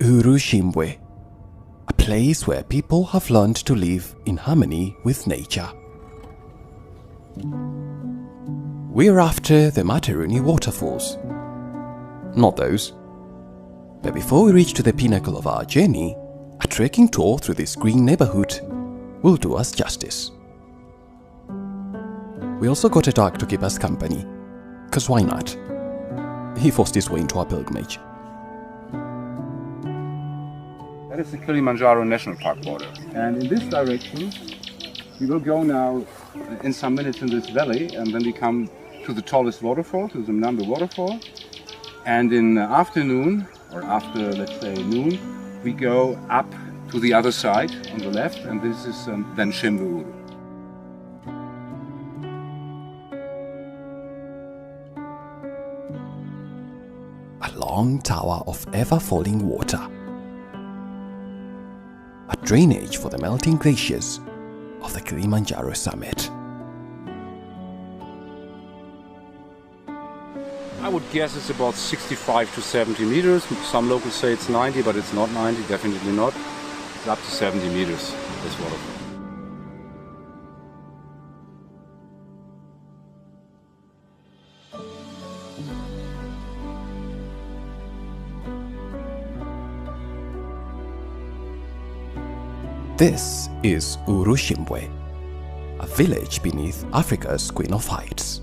Shimbwe, a place where people have learned to live in harmony with nature. We're after the Materuni waterfalls. Not those. But before we reach to the pinnacle of our journey, a trekking tour through this green neighborhood will do us justice. We also got a dog to keep us company, cause why not? He forced his way into our pilgrimage. That is the Kilimanjaro National Park border. And in this direction, we will go now in some minutes in this valley, and then we come to the tallest waterfall, to the Shimbwe Waterfall. And in the afternoon, or after, let's say, noon, we go up to the other side on the left, and this is then Shimbwe. A long tower of ever-falling water. A drainage for the melting glaciers of the Kilimanjaro summit. I would guess it's about 65 to 70 meters. Some locals say it's 90, but it's not 90, definitely not. It's up to 70 meters, this waterfall. This is Shimbwe, a village beneath Africa's Queen of Heights.